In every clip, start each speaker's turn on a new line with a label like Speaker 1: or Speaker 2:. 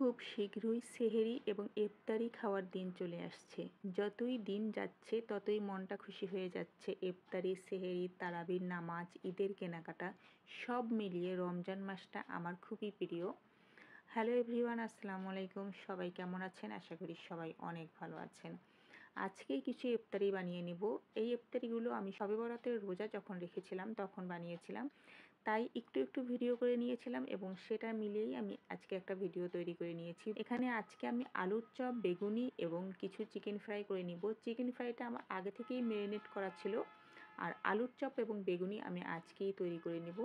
Speaker 1: খুব শীঘ্রই সেহেরি এবং ইফতারি খাওয়ার দিন চলে আসছে। যতই দিন যাচ্ছে ততই মনটা খুশি হয়ে যাচ্ছে। ইফতারি, সেহেরি, তারাবির নামাজ, ঈদের কেনাকাটা সব মিলিয়ে রমজান মাসটা আমার খুবই প্রিয়। হ্যালো এভরিওয়ান, আসসালামু আলাইকুম। সবাই কেমন আছেন? আশা করি সবাই অনেক ভালো আছেন। আজকেই কিছু ইফতারি বানিয়ে নিব। এই ইফতারিগুলো আমি শবে বরাতের রোজা যখন রেখেছিলাম তখন বানিয়েছিলাম। তাই একটু একটু ভিডিও করে নিয়েছিলাম এবং সেটা মিলিয়েই আমি আজকে একটা ভিডিও তৈরি করে নিয়েছি। এখানে আজকে আমি আলুর চপ, বেগুনি এবং কিছু চিকেন ফ্রাই করে নিব। চিকেন ফ্রাইটা আমার আগে থেকেই ম্যারিনেট করা ছিল, আর আলুর চপ এবং বেগুনি আমি আজকেই তৈরি করে নিব।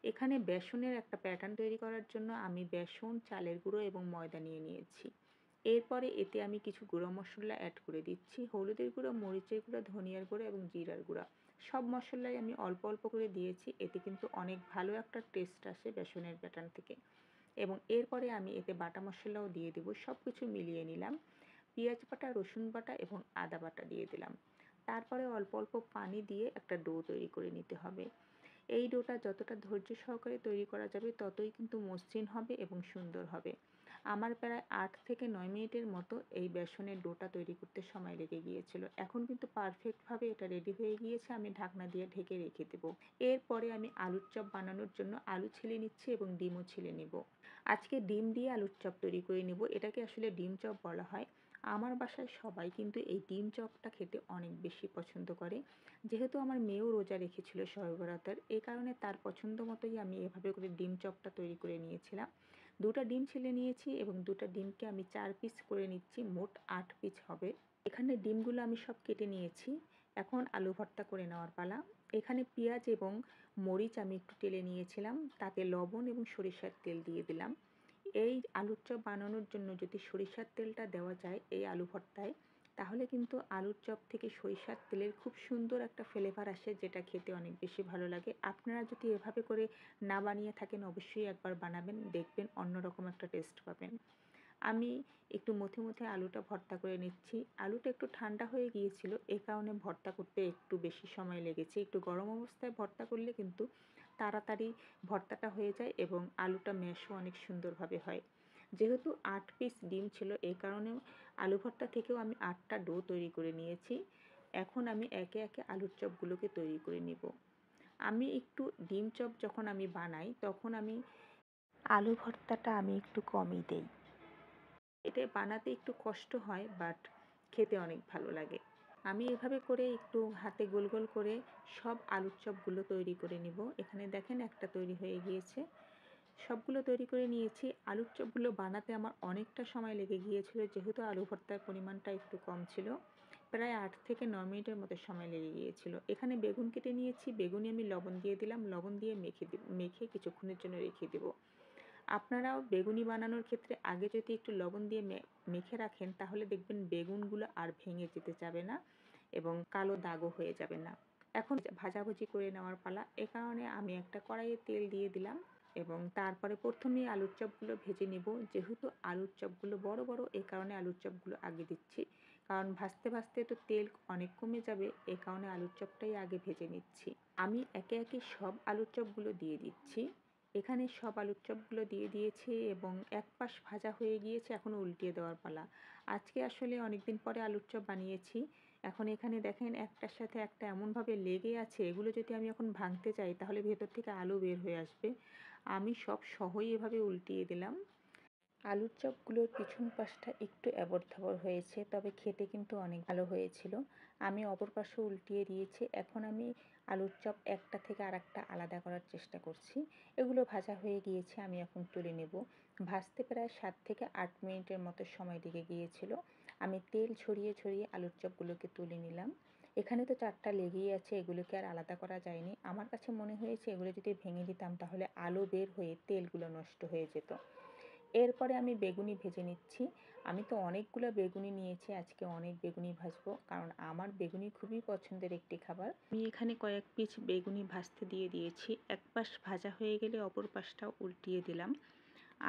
Speaker 1: এখানে বেসনের একটা প্যাটার্ন তৈরি করার জন্য আমি বেসন, চালের গুঁড়ো এবং ময়দা নিয়ে নিয়েছি। এরপরে এতে আমি কিছু গুঁড়ো মশলা অ্যাড করে দিচ্ছি। হলুদের গুঁড়ো, মরিচের গুঁড়ো, ধনিয়ার গুঁড়ো এবং জিরার গুঁড়া। সব মশলাই আমি অল্প অল্প করে দিয়েছি। এতে কিন্তু অনেক ভালো একটা টেস্ট আসে বেসনের প্যাটার্ন থেকে। এবং এরপরে আমি এতে বাটা মশলাও দিয়ে দেবো। সব কিছু মিলিয়ে নিলাম। পেঁয়াজ বাটা, রসুন বাটা এবং আদা বাটা দিয়ে দিলাম। তারপরে অল্প অল্প পানি দিয়ে একটা ডো তৈরি করে নিতে হবে। এই ডোটা যতটা ধৈর্য সহকারে তৈরি করা যাবে ততই কিন্তু মসৃণ হবে এবং সুন্দর হবে। আমার প্রায় 8 থেকে 9 মিনিটের মতো এই বেসনের ডোটা তৈরি করতে সময় লেগে গিয়েছিল। এখন কিন্তু পারফেক্টভাবে এটা রেডি হয়ে গিয়েছে। আমি ঢাকনা দিয়ে ঢেকে রেখে দেবো। এরপরে আমি আলুর চপ বানানোর জন্য আলু ছিলে নিচ্ছি এবং ডিমও ছিলে নিব। আজকে ডিম দিয়ে আলুর চপ তৈরি করে নিব। এটাকে আসলে ডিম চপ বলা হয়। আমার বাসায় সবাই কিন্তু এই ডিম চপটা খেতে অনেক বেশি পছন্দ করে। যেহেতু আমার মেয়েও রোজা রেখেছিল শবে বরাতের, এই কারণে তার পছন্দ মতোই আমি এভাবে করে ডিম চপটা তৈরি করে নিয়েছিলাম। 2টা ডিম ছিলে নিয়েছি এবং 2টা ডিমকে আমি 4 পিস করে নিচ্ছি, মোট 8 পিস হবে। এখানে ডিমগুলো আমি সব কেটে নিয়েছি। এখন আলু ভর্তা করে নেওয়ার পালা। এখানে পেঁয়াজ এবং মরিচ আমি একটু টেলে নিয়েছিলাম, তাতে লবণ এবং সরিষার তেল দিয়ে দিলাম। এই আলুর চপ বানানোর জন্য যদি সরিষার তেলটা দেওয়া যায় এই আলু ভর্তায়, তাহলে কিন্তু আলুর চপ থেকে সরিষার তেলের খুব সুন্দর একটা ফ্লেভার আসে, যেটা খেতে অনেক বেশি ভালো লাগে। আপনারা যদি এভাবে করে না বানিয়ে থাকেন অবশ্যই একবার বানাবেন, দেখবেন অন্যরকম একটা টেস্ট পাবেন। আমি একটু মথে মথে আলুটা ভর্তা করে নিচ্ছি। আলুটা একটু ঠান্ডা হয়ে গিয়েছিল, এই কারণে ভর্তা করতে একটু বেশি সময় লেগেছে। একটু গরম অবস্থায় ভর্তা করলে কিন্তু তাড়াতাড়ি ভর্তাটা হয়ে যায় এবং আলুটা ম্যাশও অনেক সুন্দরভাবে হয়। যেহেতু 8 পিস ডিম ছিল, এই কারণে আলু ভর্তা থেকেও আমি 8টা ডো তৈরি করে নিয়েছি। এখন আমি একে একে আলুর চপগুলোকে তৈরি করে নিব। আমি একটু ডিম চপ যখন আমি বানাই তখন আমি আলু ভর্তাটা আমি একটু কমই দেই। এটা বানাতে একটু কষ্ট হয়, বাট খেতে অনেক ভালো লাগে। আমি এভাবে করে একটু হাতে গোল গোল করে সব আলুর চপগুলো তৈরি করে নিব। এখানে দেখেন একটা তৈরি হয়ে গিয়েছে। সবগুলো তৈরি করে নিয়েছি। আলুর চপগুলো বানাতে আমার অনেকটা সময় লেগে গিয়েছিল, যেহেতু আলু ভর্তার পরিমাণটা একটু কম ছিল। প্রায় 8 থেকে 9 মিনিটের মতো সময় লেগে গিয়েছিল। এখানে বেগুন কেটে নিয়েছি। বেগুনে আমি লবণ দিয়ে দিলাম। লবণ দিয়ে মেখে কিছুক্ষণের জন্য রেখে দেব। আপনারাও বেগুনি বানানোর ক্ষেত্রে আগে যদি একটু লবণ দিয়ে মেখে রাখেন, তাহলে দেখবেন বেগুনগুলো আর ভেঙে যেতে যাবে না এবং কালো দাগও হয়ে যাবে না। এখন ভাজাভুজি করে নেওয়ার পালা। এ কারণে আমি একটা কড়াইয়ে তেল দিয়ে দিলাম এবং তারপরে প্রথমেই আলুর চপগুলো ভেজে নেব। যেহেতু আলুর চপগুলো বড় বড়, এই কারণে আলুর চপগুলো আগে দিচ্ছি, কারণ ভাজতে ভাজতে তো তেল অনেক কমে যাবে। এই কারণে আলুর চপটাই আগে ভেজে নিচ্ছি। আমি একে একে সব আলুর চপগুলো দিয়ে দিচ্ছি। এখানে সব আলুর চপগুলো দিয়ে দিয়েছি এবং এক পাশ ভাজা হয়ে গিয়েছে। এখন উল্টিয়ে দেওয়ার পালা। আজকে আসলে অনেকদিন পরে আলুর চপ বানিয়েছি। এখন এখানে দেখেন একটার সাথে একটা এমনভাবে লেগে আছে, এগুলো যদি আমি এখন ভাঙতে চাই তাহলে ভেতর থেকে আলু বের হয়ে আসবে। আমি সব সহই এভাবে উল্টিয়ে দিলাম। আলুর চপগুলোর পিছন পাশটা একটু এবড়-খাবড় হয়েছে, তবে খেতে কিন্তু অনেক ভালো হয়েছিল। আমি অপর পাশও উল্টিয়ে দিয়েছি। এখন আমি আলুর চপ একটা থেকে আরেকটা আলাদা করার চেষ্টা করছি। এগুলো ভাজা হয়ে গিয়েছে, আমি এখন তুলে নেব। ভাজতে প্রায় 7 থেকে 8 মিনিটের মতো সময় লেগে গিয়েছিল। আমি তেল ছড়িয়ে ছড়িয়ে আলুর চপগুলোকে তুলে নিলাম। এখানে তো 4টা লেগেই আছে, এগুলোকে আর আলাদা করা যায়নি। আমার কাছে মনে হয়েছে এগুলো যদি ভেঙে দিতাম তাহলে আলু বের হয়ে তেলগুলো নষ্ট হয়ে যেত। এরপরে আমি বেগুনি ভেজে নিচ্ছি। আমি তো অনেকগুলো বেগুনি নিয়েছি, আজকে অনেক বেগুনি ভাজবো, কারণ আমার বেগুনি খুবই পছন্দের একটি খাবার। আমি এখানে কয়েক পিস বেগুনি ভাজতে দিয়ে দিয়েছি। এক পাশ ভাজা হয়ে গেলে অপর পাশটাও উল্টিয়ে দিলাম।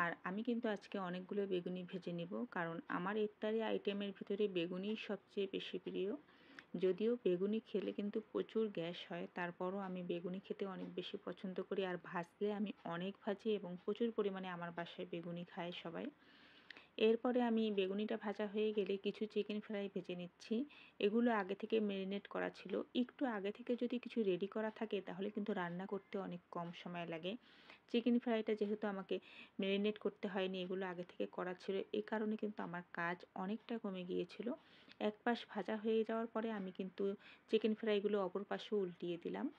Speaker 1: আর আমি কিন্তু আজকে অনেকগুলো বেগুনি ভেজে নেব, কারণ আমার ইফতারি আইটেমের ভিতরে বেগুনিই সবচেয়ে বেশি প্রিয়। যদিও বেগুনি খেলে কিন্তু প্রচুর গ্যাস হয়, তারপরও আমি বেগুনি খেতে অনেক বেশি পছন্দ করি। আর ভাজলে আমি অনেক ভাজি এবং প্রচুর পরিমাণে আমার বাসায় বেগুনি খায় সবাই। এরপরে আমি বেগুনিটা ভাজা হয়ে গেলে কিছু চিকেন ফ্রাই ভেজে নিচ্ছি। এগুলো আগে থেকে ম্যারিনেট করা ছিল। একটু আগে থেকে যদি কিছু রেডি করা থাকে তাহলে কিন্তু রান্না করতে অনেক কম সময় লাগে। চিকেন ফ্রাইটা যেহেতু আমাকে ম্যারিনেট করতে হয়নি, এগুলো আগে থেকে করা ছিল, এই কারণে কিন্তু আমার কাজ অনেকটা কমে গিয়েছিল। এক পাশ ভাজা হয়ে যাওয়ার পরে আমি কিন্তু চিকেন ফ্রাইগুলো অপর পাশেও উল্টিয়ে দিলাম।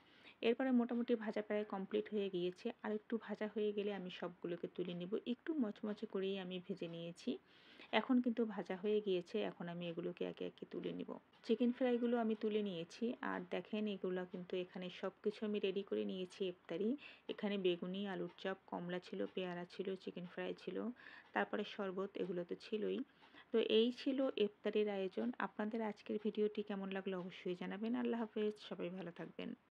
Speaker 1: এরপরে মোটামুটি ভাজা প্রায় কমপ্লিট হয়ে গিয়েছে। আর একটু ভাজা হয়ে গেলে আমি সবগুলোকে তুলে নেব। একটু মচমচে করেই আমি ভেজে নিয়েছি। এখন কিন্তু ভাজা হয়ে গিয়েছে। এখন আমি এগুলোকে একে একে তুলে নিব। চিকেন ফ্রাইগুলো আমি তুলে নিয়েছি। আর দেখেন এগুলো কিন্তু এখানে সব কিছু আমি রেডি করে নিয়েছি ইফতারি। এখানে বেগুনি, আলুর চপ, কমলা ছিল, পেয়ারা ছিল, চিকেন ফ্রাই ছিল, তারপরে শরবত, এগুলো তো ছিলই। তো এই ছিল ইফতারির আয়োজন। আপনাদের আজকের ভিডিওটি কেমন লাগলো অবশ্যই জানাবেন। আল্লাহ হাফেজ, সবাই ভালো থাকবেন।